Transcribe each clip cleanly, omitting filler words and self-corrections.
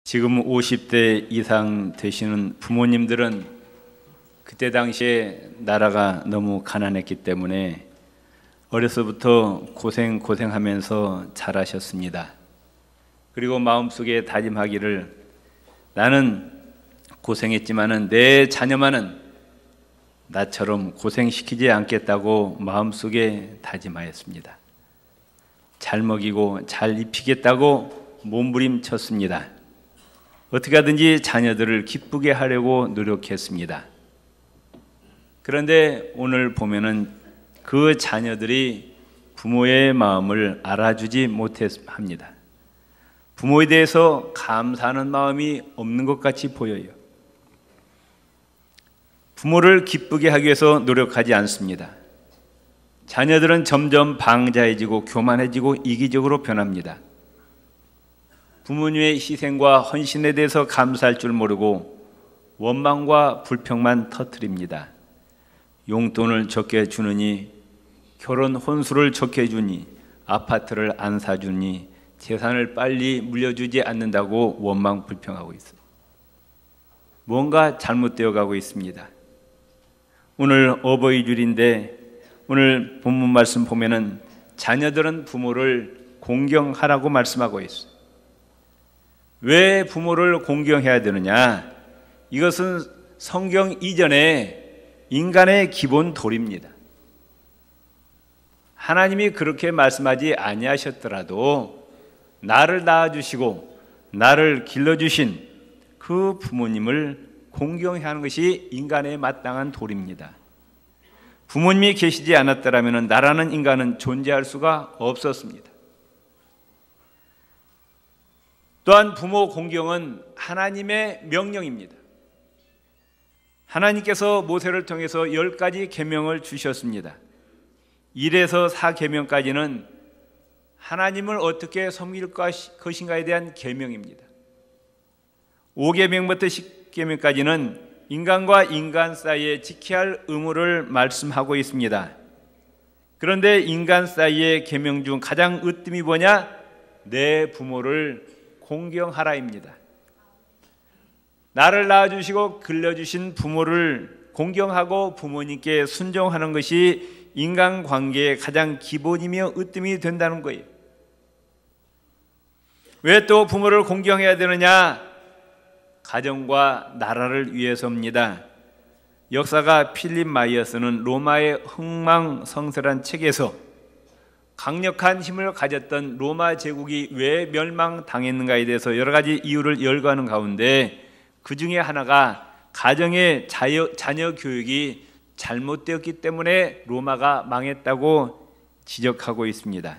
지금 50대 이상 되시는 부모님들은 그때 당시에 나라가 너무 가난했기 때문에 어려서부터 고생하면서 자라셨습니다. 그리고 마음속에 다짐하기를 나는 고생했지만은 내 자녀만은 나처럼 고생시키지 않겠다고 마음속에 다짐하였습니다. 잘 먹이고 잘 입히겠다고 몸부림쳤습니다. 어떻게 하든지 자녀들을 기쁘게 하려고 노력했습니다. 그런데 오늘 보면은 그 자녀들이 부모의 마음을 알아주지 못합니다. 부모에 대해서 감사하는 마음이 없는 것 같이 보여요. 부모를 기쁘게 하기 위해서 노력하지 않습니다. 자녀들은 점점 방자해지고 교만해지고 이기적으로 변합니다. 부모님의 희생과 헌신에 대해서 감사할 줄 모르고 원망과 불평만 터뜨립니다. 용돈을 적게 주느니, 결혼 혼수를 적게 주니, 아파트를 안 사주니, 재산을 빨리 물려주지 않는다고 원망 불평하고 있어요. 뭔가 잘못되어 가고 있습니다. 오늘 어버이줄인데 오늘 본문 말씀 보면은 자녀들은 부모를 공경하라고 말씀하고 있어요. 왜 부모를 공경해야 되느냐? 이것은 성경 이전에 인간의 기본 도리입니다. 하나님이 그렇게 말씀하지 아니하셨더라도 나를 낳아주시고 나를 길러주신 그 부모님을 공경해야 하는 것이 인간의 마땅한 도리입니다. 부모님이 계시지 않았더라면 나라는 인간은 존재할 수가 없었습니다. 또한 부모 공경은 하나님의 명령입니다. 하나님께서 모세를 통해서 10가지 계명을 주셨습니다. 1에서 4계명까지는 하나님을 어떻게 섬길 것인가에 대한 계명입니다. 5계명부터 10계명까지는 인간과 인간 사이에 지켜야 할 의무를 말씀하고 있습니다. 그런데 인간 사이의 계명 중 가장 으뜸이 뭐냐? 내 부모를 공경하라입니다. 나를 낳아주시고 길러주신 부모를 공경하고 부모님께 순종하는 것이 인간관계의 가장 기본이며 으뜸이 된다는 거예요. 왜 또 부모를 공경해야 되느냐? 가정과 나라를 위해서입니다. 역사가 필립 마이어스는 로마의 흥망성쇠란 책에서 강력한 힘을 가졌던 로마 제국이 왜 멸망당했는가에 대해서 여러 가지 이유를 열거하는 가운데 그 중에 하나가 가정의 자녀 교육이 잘못되었기 때문에 로마가 망했다고 지적하고 있습니다.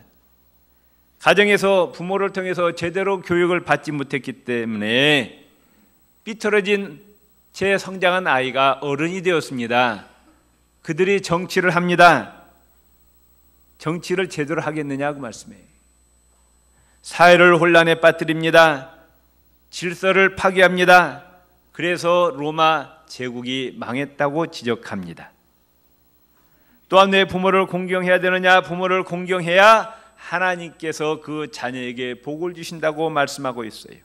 가정에서 부모를 통해서 제대로 교육을 받지 못했기 때문에 삐뚤어진 채 성장한 아이가 어른이 되었습니다. 그들이 정치를 합니다. 정치를 제대로 하겠느냐고 말씀해요. 사회를 혼란에 빠뜨립니다. 질서를 파괴합니다. 그래서 로마 제국이 망했다고 지적합니다. 또한 왜 부모를 공경해야 되느냐? 부모를 공경해야 하나님께서 그 자녀에게 복을 주신다고 말씀하고 있어요.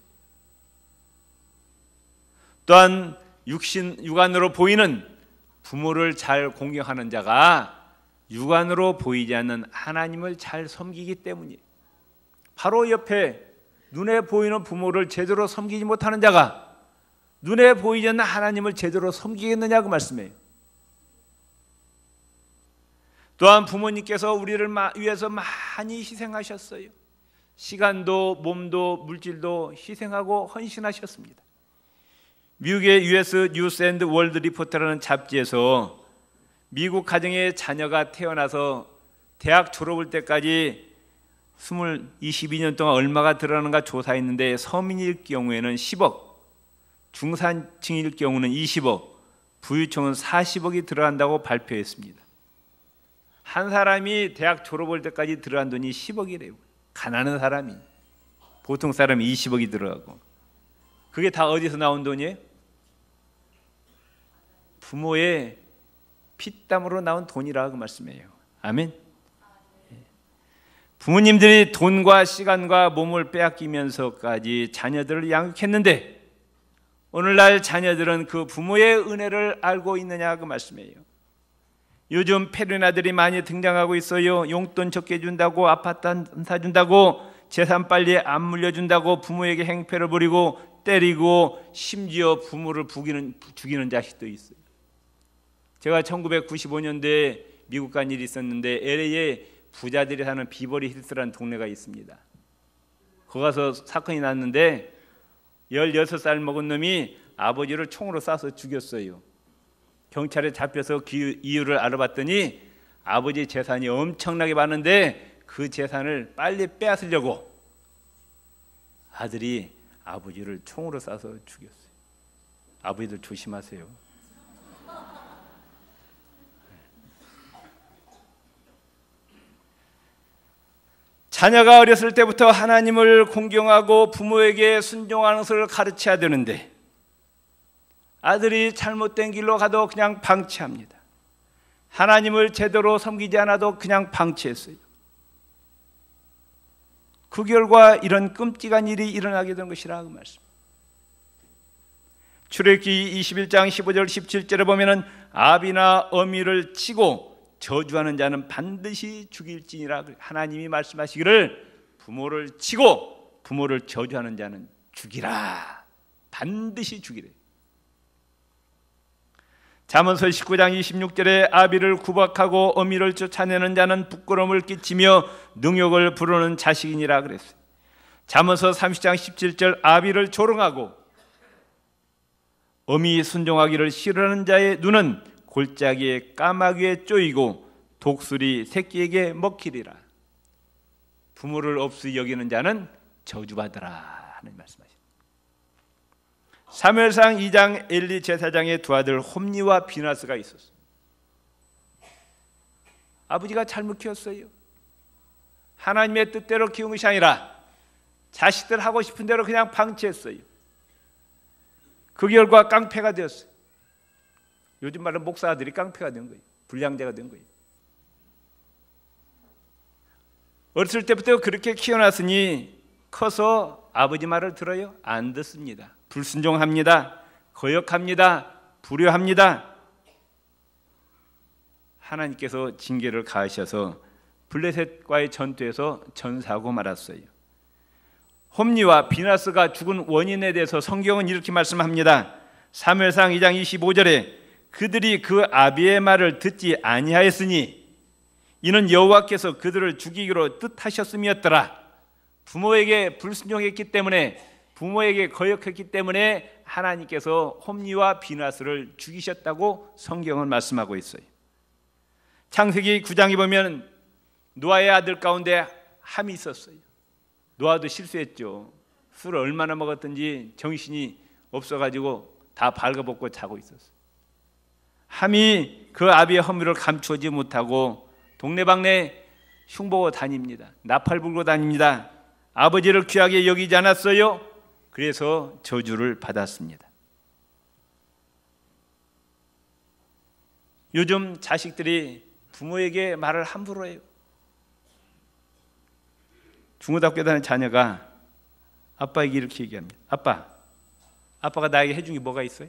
또한 육안으로 보이는 부모를 잘 공경하는 자가 육안으로 보이지 않는 하나님을 잘 섬기기 때문이에요. 바로 옆에 눈에 보이는 부모를 제대로 섬기지 못하는 자가 눈에 보이지 않는 하나님을 제대로 섬기겠느냐고 말씀해요. 또한 부모님께서 우리를 위해서 많이 희생하셨어요. 시간도 몸도 물질도 희생하고 헌신하셨습니다. 미국의 US 뉴스 앤드 월드 리포터라는 잡지에서 미국 가정의 자녀가 태어나서 대학 졸업할 때까지 22년 동안 얼마가 들어가는가 조사했는데 서민일 경우에는 10억, 중산층일 경우는 20억, 부유층은 40억이 들어간다고 발표했습니다. 한 사람이 대학 졸업할 때까지 들어간 돈이 10억이래요. 가난한 사람이. 보통 사람이 20억이 들어가고. 그게 다 어디서 나온 돈이에요? 부모의 피땀으로 나온 돈이라고 말씀해요. 아멘. 부모님들이 돈과 시간과 몸을 빼앗기면서까지 자녀들을 양육했는데 오늘날 자녀들은 그 부모의 은혜를 알고 있느냐 그 말씀이에요. 요즘 페르나들이 많이 등장하고 있어요. 용돈 적게 준다고, 아파트 안 사준다고, 재산 빨리 안 물려준다고 부모에게 행패를 부리고 때리고 심지어 부모를 죽이는 자식도 있어요. 제가 1995년도에 미국 간 일이 있었는데 LA에 부자들이 사는 비버리 힐스라는 동네가 있습니다. 거기 가서 사건이 났는데 16살 먹은 놈이 아버지를 총으로 쏴서 죽였어요. 경찰에 잡혀서 그 이유를 알아봤더니 아버지 재산이 엄청나게 많은데 그 재산을 빨리 빼앗으려고 아들이 아버지를 총으로 쏴서 죽였어요. 아버지들 조심하세요. 자녀가 어렸을 때부터 하나님을 공경하고 부모에게 순종하는 것을 가르쳐야 되는데 아들이 잘못된 길로 가도 그냥 방치합니다. 하나님을 제대로 섬기지 않아도 그냥 방치했어요. 그 결과 이런 끔찍한 일이 일어나게 된 것이라 그 말씀. 출애굽기 21장 15절 17절에 보면은 아비나 어미를 치고 저주하는 자는 반드시 죽일지니라. 하나님이 말씀하시기를 부모를 치고 부모를 저주하는 자는 죽이라. 반드시 죽이래. 잠언서 19장 26절에 아비를 구박하고 어미를 쫓아내는 자는 부끄러움을 끼치며 능욕을 부르는 자식이니라 그랬어요. 잠언서 30장 17절 아비를 조롱하고 어미 순종하기를 싫어하는 자의 눈은 골짜기에 까마귀에 쪼이고 독수리 새끼에게 먹히리라. 부모를 없이 여기는 자는 저주받으라 하는 말씀하십니다. 사무엘상 2장 엘리 제사장의 두 아들 홈니와 비나스가 있었어요. 아버지가 잘못 키웠어요. 하나님의 뜻대로 키운 것이 아니라 자식들 하고 싶은 대로 그냥 방치했어요. 그 결과 깡패가 되었어요. 요즘 말로 목사들이 깡패가 된 거예요. 불량자가 된 거예요. 어렸을 때부터 그렇게 키워놨으니 커서 아버지 말을 들어요? 안 듣습니다. 불순종합니다. 거역합니다. 불효합니다. 하나님께서 징계를 가하셔서 블레셋과의 전투에서 전사하고 말았어요. 홈니와 비나스가 죽은 원인에 대해서 성경은 이렇게 말씀합니다. 사무엘상 2장 25절에 그들이 그 아비의 말을 듣지 아니하였으니 이는 여호와께서 그들을 죽이기로 뜻하셨음이었더라. 부모에게 불순종했기 때문에, 부모에게 거역했기 때문에 하나님께서 홈니와 비나스를 죽이셨다고 성경은 말씀하고 있어요. 창세기 9장에 보면 노아의 아들 가운데 함이 있었어요. 노아도 실수했죠. 술을 얼마나 먹었든지 정신이 없어가지고 다 발가벗고 자고 있었어요. 함이 그 아비의 허물을 감추지 못하고 동네방네 흉보고 다닙니다. 나팔 불고 다닙니다. 아버지를 귀하게 여기지 않았어요. 그래서 저주를 받았습니다. 요즘 자식들이 부모에게 말을 함부로 해요. 중고등학교 다니는 자녀가 아빠에게 이렇게 얘기합니다. 아빠가 나에게 해준 게 뭐가 있어요?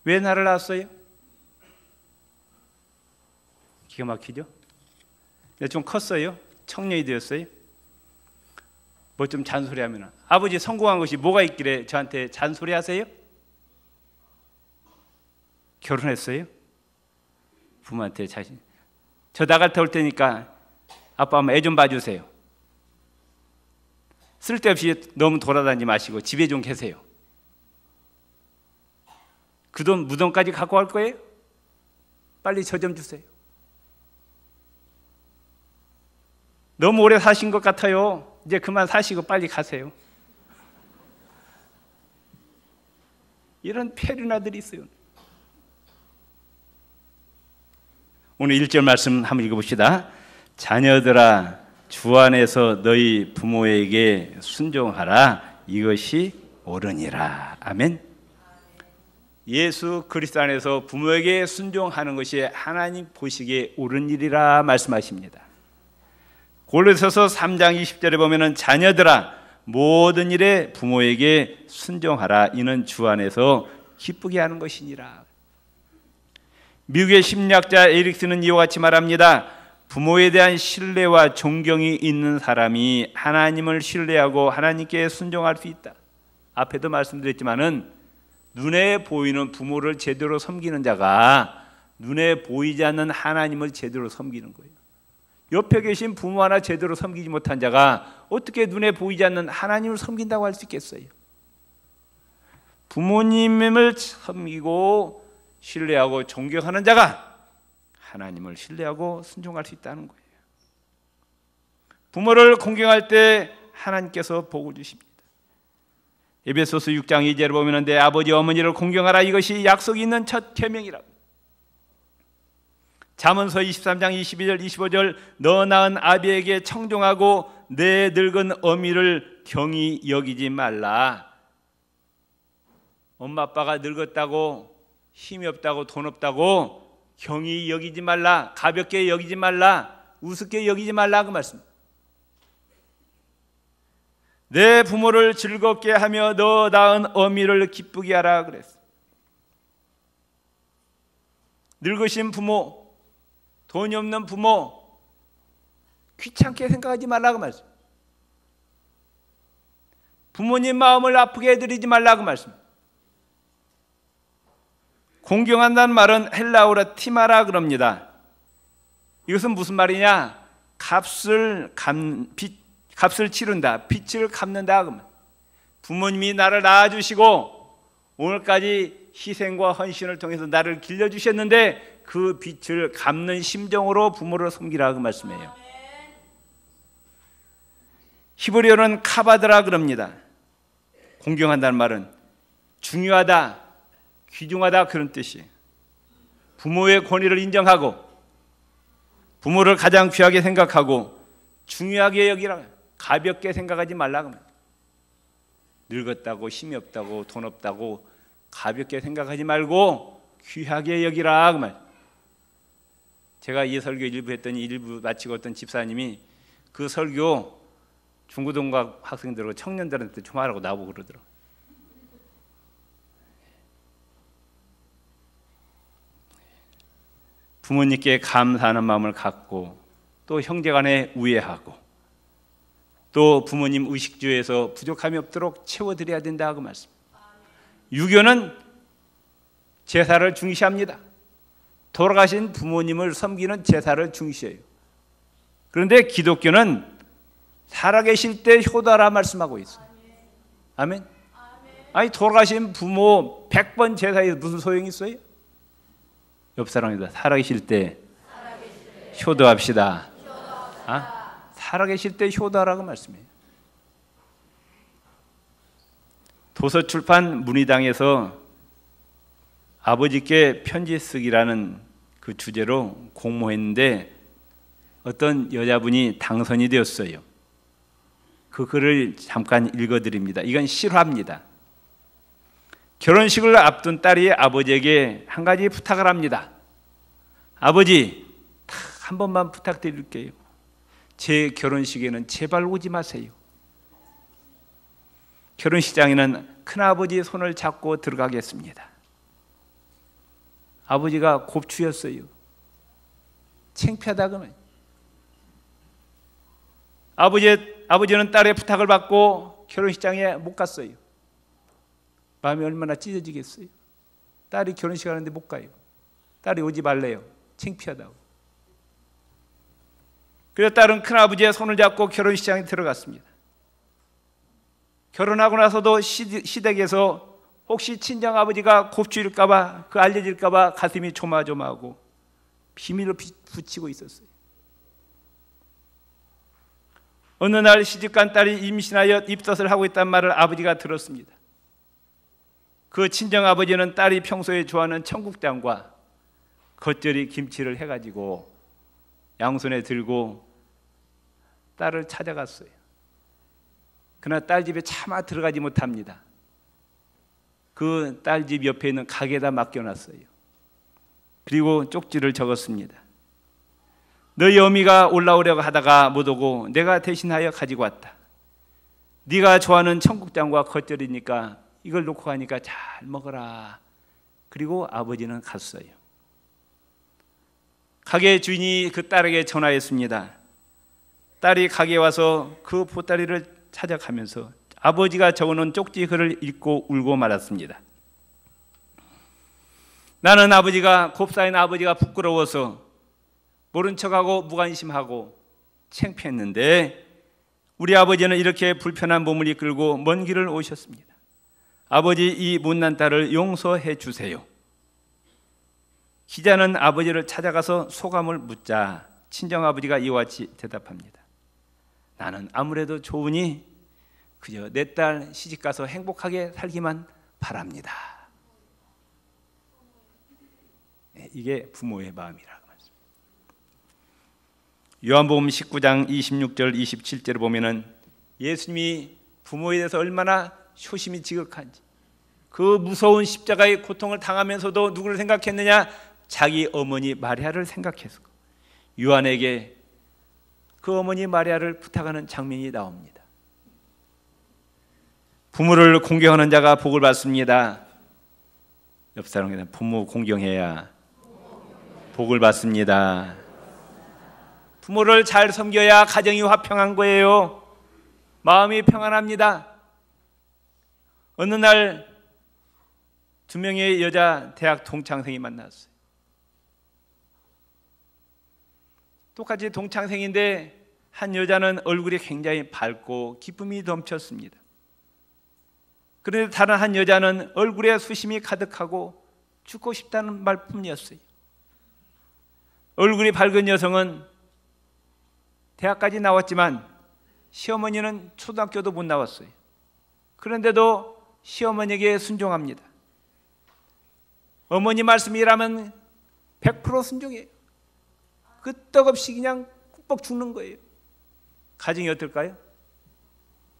왜 나를 낳았어요? 기가 막히죠? 좀 컸어요? 청년이 되었어요? 뭐 좀 잔소리하면 아버지 성공한 것이 뭐가 있길래 저한테 잔소리하세요? 결혼했어요? 부모한테 저 나갈 때 올 테니까 아빠 한번 애 좀 봐주세요. 쓸데없이 너무 돌아다니지 마시고 집에 좀 계세요. 그 돈 무덤까지 갖고 갈 거예요? 빨리 저 좀 주세요. 너무 오래 사신 것 같아요. 이제 그만 사시고 빨리 가세요. 이런 페르나들이 있어요. 오늘 1절 말씀 한번 읽어봅시다. 자녀들아 주 안에서 너희 부모에게 순종하라. 이것이 옳으니라. 아멘. 예수 그리스도 안에서 부모에게 순종하는 것이 하나님 보시기에 옳은 일이라 말씀하십니다. 골로새서 3장 20절에 보면은 자녀들아 모든 일에 부모에게 순종하라. 이는 주 안에서 기쁘게 하는 것이니라. 미국의 심리학자 에릭슨은 이와 같이 말합니다. 부모에 대한 신뢰와 존경이 있는 사람이 하나님을 신뢰하고 하나님께 순종할 수 있다. 앞에도 말씀드렸지만은 눈에 보이는 부모를 제대로 섬기는 자가 눈에 보이지 않는 하나님을 제대로 섬기는 거예요. 옆에 계신 부모 하나 제대로 섬기지 못한 자가 어떻게 눈에 보이지 않는 하나님을 섬긴다고 할 수 있겠어요? 부모님을 섬기고 신뢰하고 존경하는 자가 하나님을 신뢰하고 순종할 수 있다는 거예요. 부모를 공경할 때 하나님께서 복을 주십니다. 에베소서 6장 2절에 보면 내 아버지 어머니를 공경하라. 이것이 약속이 있는 첫 계명이라고. 잠언서 23장 22절 25절 너 낳은 아비에게 청종하고 내 늙은 어미를 경히 여기지 말라. 엄마 아빠가 늙었다고 힘이 없다고 돈 없다고 경히 여기지 말라. 가볍게 여기지 말라. 우습게 여기지 말라. 그 말씀. 내 부모를 즐겁게 하며 너 낳은 어미를 기쁘게 하라 그랬어. 늙으신 부모, 돈이 없는 부모 귀찮게 생각하지 말라 그 말씀. 부모님 마음을 아프게 해드리지 말라 그 말씀. 공경한다는 말은 헬라어로 티마라 그럽니다. 이것은 무슨 말이냐? 값을 치른다, 빚을 갚는다. 부모님이 나를 낳아주시고 오늘까지 희생과 헌신을 통해서 나를 길러주셨는데 그 빚을 갚는 심정으로 부모를 섬기라 그 말씀이에요. 히브리어는 카바드라 그럽니다. 공경한다는 말은 중요하다, 귀중하다 그런 뜻이에요. 부모의 권위를 인정하고 부모를 가장 귀하게 생각하고 중요하게 여기라. 가볍게 생각하지 말라. 늙었다고 힘이 없다고 돈 없다고 가볍게 생각하지 말고 귀하게 여기라 그 말. 제가 이 설교 일부 했더니 일부 마치고 어떤 집사님이 그 설교 중고등학 학생들하고 청년들한테 좀 하라고 나보고 그러더라고요. 부모님께 감사하는 마음을 갖고 또 형제간에 우애하고 또 부모님 의식주에서 부족함이 없도록 채워드려야 된다 그 말씀. 유교는 제사를 중시합니다. 돌아가신 부모님을 섬기는 제사를 중시해요. 그런데 기독교는 살아계실 때 효도하라 말씀하고 있어요. 아멘. 아니 돌아가신 부모 100번 제사에 무슨 소용이 있어요? 옆 사람이다. 살아계실 때 효도합시다. 살아계실 때 효도하라고 말씀해요. 도서출판 문의당에서 아버지께 편지 쓰기라는 그 주제로 공모했는데 어떤 여자분이 당선이 되었어요. 그 글을 잠깐 읽어드립니다. 이건 실화입니다. 결혼식을 앞둔 딸이 아버지에게 한 가지 부탁을 합니다. 아버지, 한 번만 부탁드릴게요. 제 결혼식에는 제발 오지 마세요. 결혼식장에는 큰아버지의 손을 잡고 들어가겠습니다. 아버지가 곱추였어요. 창피하다 그러면. 아버지는 딸의 부탁을 받고 결혼식장에 못 갔어요. 마음이 얼마나 찢어지겠어요. 딸이 결혼식 하는데 못 가요. 딸이 오지 말래요. 창피하다고. 그래서 딸은 큰아버지의 손을 잡고 결혼식장에 들어갔습니다. 결혼하고 나서도 시댁에서 혹시 친정아버지가 곱추일까봐 그 알려질까봐 가슴이 조마조마하고 비밀을 붙이고 있었어요. 어느 날 시집간 딸이 임신하여 입덧을 하고 있다는 말을 아버지가 들었습니다. 그 친정아버지는 딸이 평소에 좋아하는 청국장과 겉절이 김치를 해가지고 양손에 들고 딸을 찾아갔어요. 그러나 딸 집에 차마 들어가지 못합니다. 그 딸 집 옆에 있는 가게에다 맡겨놨어요. 그리고 쪽지를 적었습니다. 너희 어미가 올라오려고 하다가 못 오고 내가 대신하여 가지고 왔다. 네가 좋아하는 청국장과 겉절이니까 이걸 놓고 가니까 잘 먹어라. 그리고 아버지는 갔어요. 가게 주인이 그 딸에게 전화했습니다. 딸이 가게에 와서 그 보따리를 찾아가면서 아버지가 적어놓은 쪽지 글을 읽고 울고 말았습니다. 나는 아버지가, 곱사인 아버지가 부끄러워서 모른 척하고 무관심하고 창피했는데 우리 아버지는 이렇게 불편한 몸을 이끌고 먼 길을 오셨습니다. 아버지, 이 못난 딸을 용서해 주세요. 기자는 아버지를 찾아가서 소감을 묻자 친정아버지가 이와 같이 대답합니다. 나는 아무래도 좋으니 그저 내 딸 시집가서 행복하게 살기만 바랍니다. 이게 부모의 마음이라고 말씀입니다. 요한복음 19장 26절 27절을 보면은 예수님이 부모에 대해서 얼마나 효심이 지극한지, 그 무서운 십자가의 고통을 당하면서도 누구를 생각했느냐? 자기 어머니 마리아를 생각해서 요한에게 그 어머니 마리아를 부탁하는 장면이 나옵니다. 부모를 공경하는 자가 복을 받습니다. 옆 사람에게 부모 공경해야 복을 받습니다. 부모를 잘 섬겨야 가정이 화평한 거예요. 마음이 평안합니다. 어느 날 두 명의 여자 대학 동창생이 만났어요. 똑같이 동창생인데 한 여자는 얼굴이 굉장히 밝고 기쁨이 넘쳤습니다. 그런데 다른 한 여자는 얼굴에 수심이 가득하고 죽고 싶다는 말뿐이었어요. 얼굴이 밝은 여성은 대학까지 나왔지만 시어머니는 초등학교도 못 나왔어요. 그런데도 시어머니에게 순종합니다. 어머니 말씀이라면 100% 순종해요. 끄떡없이 그냥 꾹뻑 죽는 거예요. 가정이 어떨까요?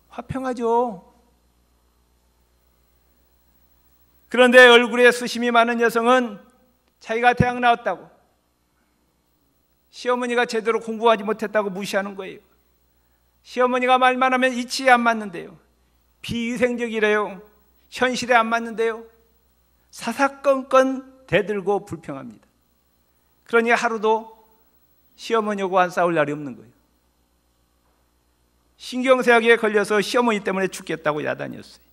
화평하죠. 그런데 얼굴에 수심이 많은 여성은 자기가 대학 나왔다고, 시어머니가 제대로 공부하지 못했다고 무시하는 거예요. 시어머니가 말만 하면 이치에 안 맞는데요. 비위생적이래요. 현실에 안 맞는데요. 사사건건 대들고 불평합니다. 그러니 하루도 시어머니하고 안 싸울 날이 없는 거예요. 신경쇠약에 걸려서 시어머니 때문에 죽겠다고 야단이었어요.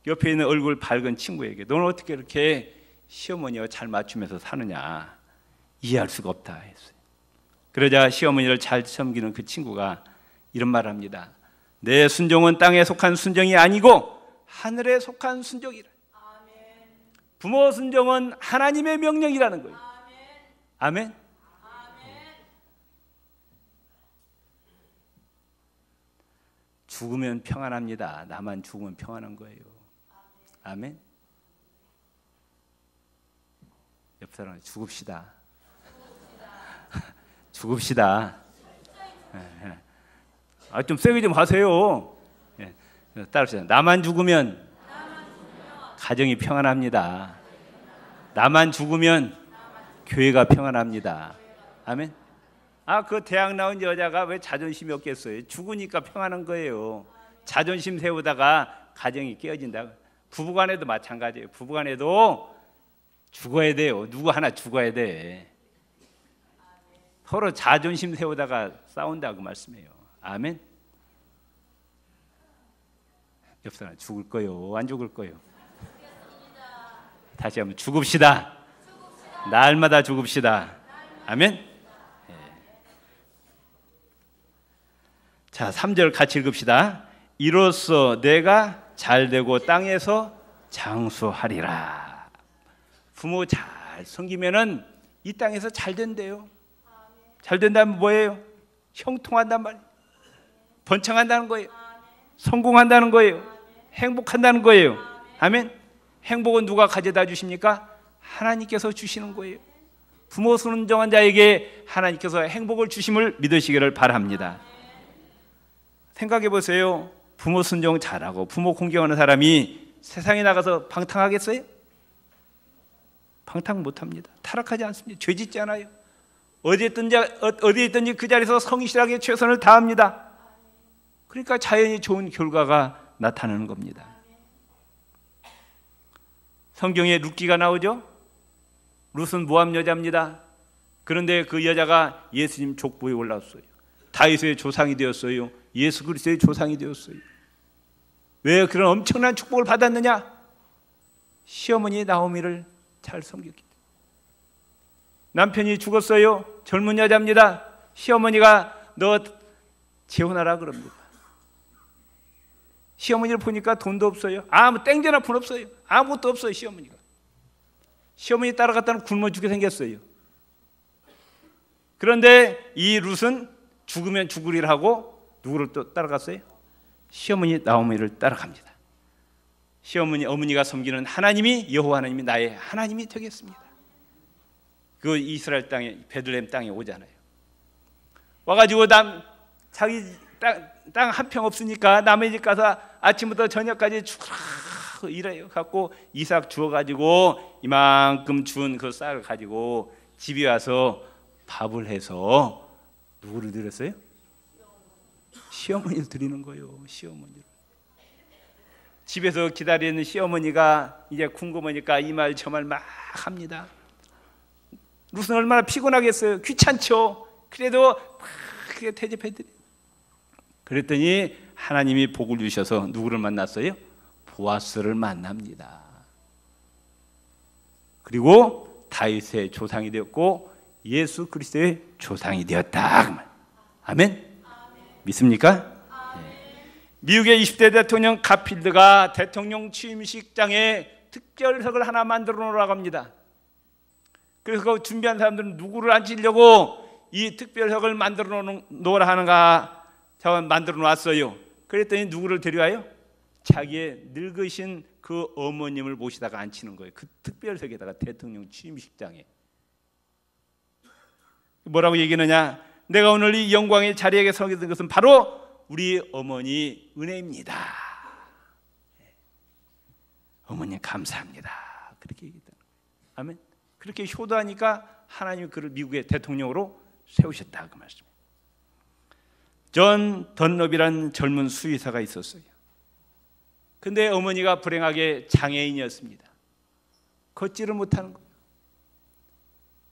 옆에 있는 얼굴 밝은 친구에게 너는 어떻게 이렇게 시어머니와 잘 맞추면서 사느냐, 이해할 수가 없다 했어요. 그러자 시어머니를 잘 섬기는 그 친구가 이런 말을 합니다. 내 순종은 땅에 속한 순종이 아니고 하늘에 속한 순종이라. 부모 순종은 하나님의 명령이라는 거예요. 아멘. 죽으면 평안합니다. 나만 죽으면 평안한 거예요. 아멘. 옆 사람 죽읍시다. 죽읍시다. 좀 세게 좀 하세요. 따라합시다. 나만 죽으면 가정이 평안합니다. 나만 죽으면 교회가 평안합니다. 아멘. 그 대학 나온 여자가 왜 자존심이 없겠어요? 죽으니까 평안한 거예요. 자존심 세우다가 가정이 깨어진다. 부부간에도 마찬가지예요. 부부간에도 죽어야 돼요. 누구 하나 죽어야 돼. 서로 자존심 세우다가 싸운다고 말씀해요. 아멘. 옆 사람 죽을 거요, 안 죽을 거요? 다시 한번 죽읍시다. 날마다 죽읍시다. 아멘. 자, 3절 같이 읽읍시다. 이로써 내가 잘되고 땅에서 장수하리라. 부모 잘 섬기면은 이 땅에서 잘 된대요. 잘 된다면 뭐예요? 형통한단 말이에요. 번창한다는 거예요. 성공한다는 거예요. 행복한다는 거예요. 아멘. 행복은 누가 가져다 주십니까? 하나님께서 주시는 거예요. 부모 순종한 자에게 하나님께서 행복을 주심을 믿으시기를 바랍니다. 생각해 보세요. 부모 순종 잘하고 부모 공경하는 사람이 세상에 나가서 방탕하겠어요? 방탕 못합니다. 타락하지 않습니다. 죄짓지 않아요. 어디에 있든지 그 자리에서 성실하게 최선을 다합니다. 그러니까 자연히 좋은 결과가 나타나는 겁니다. 성경에 룻기가 나오죠. 룻은 모압 여자입니다. 그런데 그 여자가 예수님 족보에 올라왔어요. 다윗의 조상이 되었어요. 예수 그리스도의 조상이 되었어요. 왜 그런 엄청난 축복을 받았느냐? 시어머니 나오미를 잘 섬겼기 때문에. 남편이 죽었어요. 젊은 여자입니다. 시어머니가 너 재혼하라 그럽니다. 시어머니를 보니까 돈도 없어요. 아무 땡전 한 푼 없어요. 아무것도 없어요. 시어머니가. 시어머니 따라갔다는 굶어 죽게 생겼어요. 그런데 이 룻은 죽으면 죽으리라 하고 누구를 또 따라갔어요? 시어머니 나오미를 따라갑니다. 어머니가 섬기는 하나님이, 여호와 하나님이 나의 하나님이 되겠습니다. 그 이스라엘 땅에, 베들레헴 땅에 오잖아요. 와가지고 자기 땅 한 평 없으니까 남의 집 가서 아침부터 저녁까지 죽으라 일해요. 갖고 이삭 주워가지고 이만큼 준 그 쌀을 가지고 집에 와서 밥을 해서 누구를 드렸어요? 시어머니를 드리는 거예요. 시어머니를. 집에서 기다리는 시어머니가 이제 궁금하니까 이 말 저 말 막 합니다. 룻은 얼마나 피곤하겠어요. 귀찮죠. 그래도 막 그게 대접해드려요. 그랬더니 하나님이 복을 주셔서 누구를 만났어요? 보아스를 만납니다. 그리고 다윗의 조상이 되었고 예수 그리스도의 조상이 되었다. 아멘? 믿습니까? 네. 미국의 20대 대통령 가필드가 대통령 취임식장에 특별석을 하나 만들어 놓으라고 합니다. 그래서 그 준비한 사람들은 누구를 앉히려고 이 특별석을 만들어 놓으라 하는가 만들어 놨어요. 그랬더니 누구를 데려와요? 자기의 늙으신 그 어머님을 모시다가 앉히는 거예요. 그 특별석에다가 대통령 취임식장에. 뭐라고 얘기하느냐? 내가 오늘 이 영광의 자리에 서게 된 것은 바로 우리 어머니 은혜입니다. 어머님 감사합니다. 그렇게 얘기했다. 아멘. 그렇게 효도하니까 하나님이 그를 미국의 대통령으로 세우셨다 그 말씀. 존 던럽이라는 젊은 수의사가 있었어요. 근데 어머니가 불행하게 장애인이었습니다. 걷지를 못하는 거예요.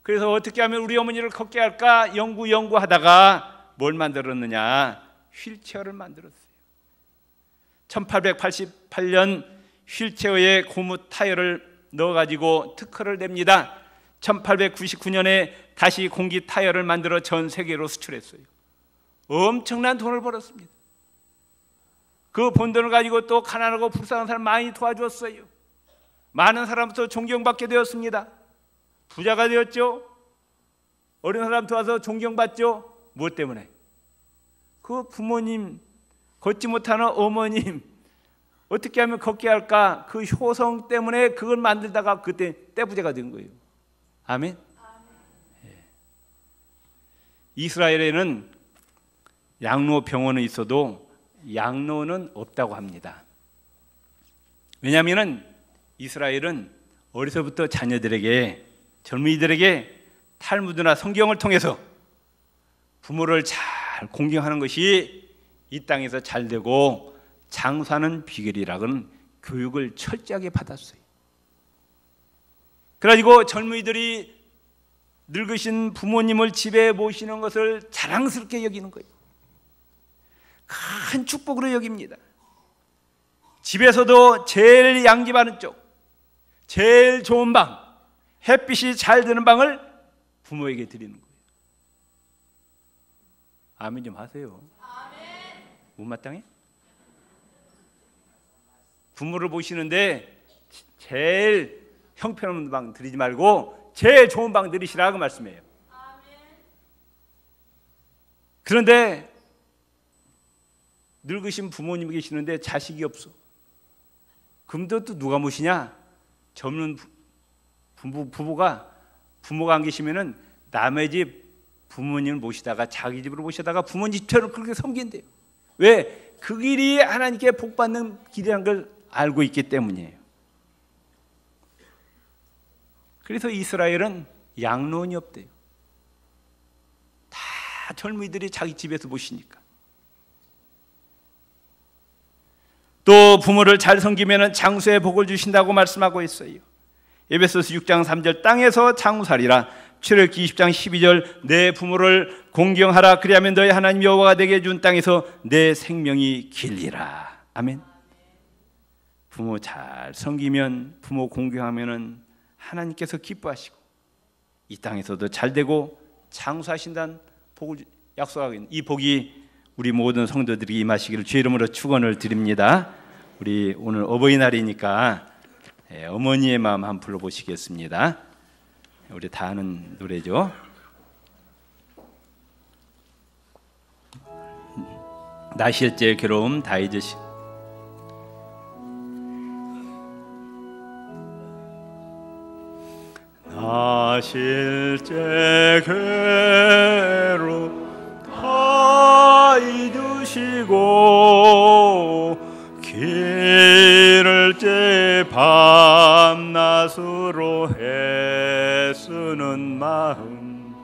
그래서 어떻게 하면 우리 어머니를 걷게 할까 연구하다가 뭘 만들었느냐? 휠체어를 만들었어요. 1888년 휠체어에 고무 타이어를 넣어가지고 특허를 냅니다. 1899년에 다시 공기 타이어를 만들어 전 세계로 수출했어요. 엄청난 돈을 벌었습니다. 그 번 돈을 가지고 또 가난하고 불쌍한 사람 많이 도와주었어요. 많은 사람부터 존경받게 되었습니다. 부자가 되었죠. 어린 사람 도와서 존경받죠. 무엇 때문에? 그 부모님, 걷지 못하는 어머님 어떻게 하면 걷게 할까? 그 효성 때문에 그걸 만들다가 그때 떼부자가 된 거예요. 아멘. 예. 이스라엘에는 양로 병원은 있어도 양로는 없다고 합니다. 왜냐하면 이스라엘은 어려서부터 자녀들에게, 젊은이들에게 탈무드나 성경을 통해서 부모를 잘 공경하는 것이 이 땅에서 잘 되고 장사하는 비결이라는 교육을 철저하게 받았어요. 그래가지고 젊은이들이 늙으신 부모님을 집에 모시는 것을 자랑스럽게 여기는 거예요. 큰 축복으로 여깁니다. 집에서도 제일 양집하는 쪽, 제일 좋은 방, 햇빛이 잘 드는 방을 부모에게 드리는 거예요. 아멘 좀 하세요. 못마땅해? 부모를 모시는데 제일 형편없는 방 드리지 말고 제일 좋은 방 드리시라 그 말씀이에요. 그런데 늙으신 부모님이 계시는데 자식이 없어. 그럼 또 누가 모시냐? 젊은 부모가 안 계시면은 남의 집 부모님을 모시다가 자기 집으로 모시다가 부모님 집처럼 그렇게 섬긴대요. 왜? 그 길이 하나님께 복받는 길이라는 걸 알고 있기 때문이에요. 그래서 이스라엘은 양로원이 없대요. 다 젊은이들이 자기 집에서 모시니까. 또 부모를 잘 섬기면 장수의 복을 주신다고 말씀하고 있어요. 에베소서 6장 3절 땅에서 장수하리라. 출애굽기 20장 12절 내 부모를 공경하라. 그리하면 너희 하나님 여호와가 내게 준 땅에서 내 생명이 길리라. 아멘. 부모 잘 섬기면, 부모 공경하면은 하나님께서 기뻐하시고 이 땅에서도 잘 되고 장수하신다는 복을 약속하고 있는 이 복이 우리 모든 성도들이 임하시기를 주의 이름으로 축원을 드립니다. 우리 오늘 어버이날이니까 어머니의 마음 한번 불러보시겠습니다. 우리 다 아는 노래죠. 나 실제 괴로움 다 잊으시. 나 실제 괴로움 다 잊으시고 길을 째 밤낮으로 애쓰는 마음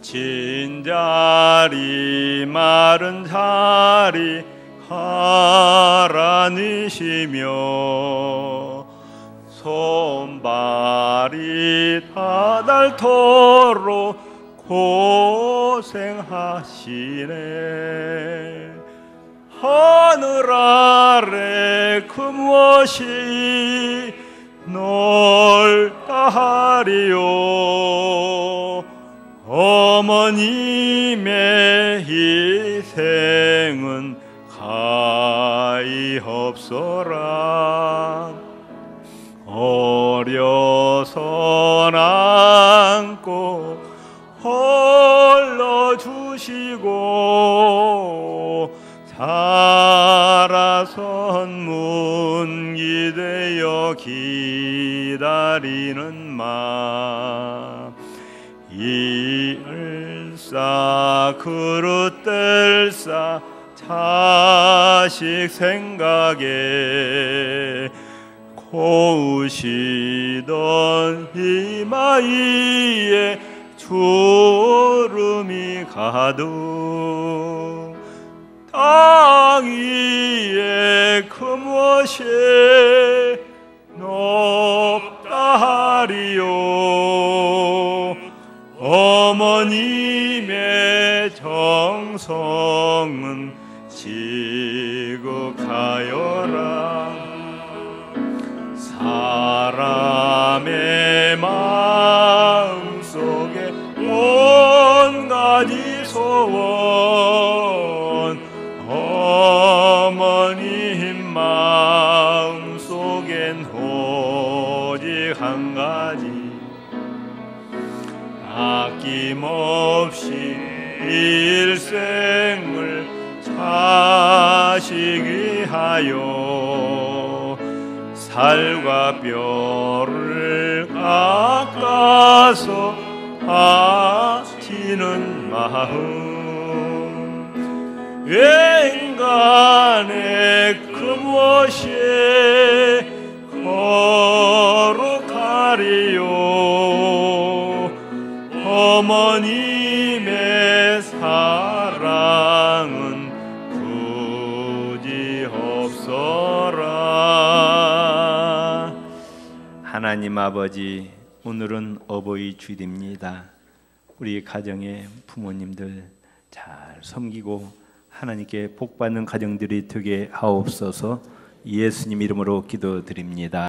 진자리 마른 자리 가라니시며 손발이 다 닳도록 고생하시네. 하늘 아래 그 무엇이 넓다 하리요. 어머님의 희생은 가히 없어라. 어려서 안고 홀러 주시고 살아선 문기 되어 기다리는 마음 일싸 그릇 뗄싸 자식 생각에 고우시던 이마이에 주름이 가득 땅 위에 그 무엇이 높다 하리요. 어머님의 정성은 지극하여라. 사람의 마음 속에 온 가지 소원 어머님 마음 속엔 오직 한 가지 아낌없이 일생을 자식 위하여 살과 뼈를 깎아서 바치는 마음 인간의 그 무엇이 거룩하리요. 어머님의 사랑은 굳이 없어라. 하나님 아버지, 오늘은 어버이 주일입니다. 우리 가정의 부모님들 잘 섬기고 하나님께 복받는 가정들이 되게 하옵소서. 예수님 이름으로 기도드립니다.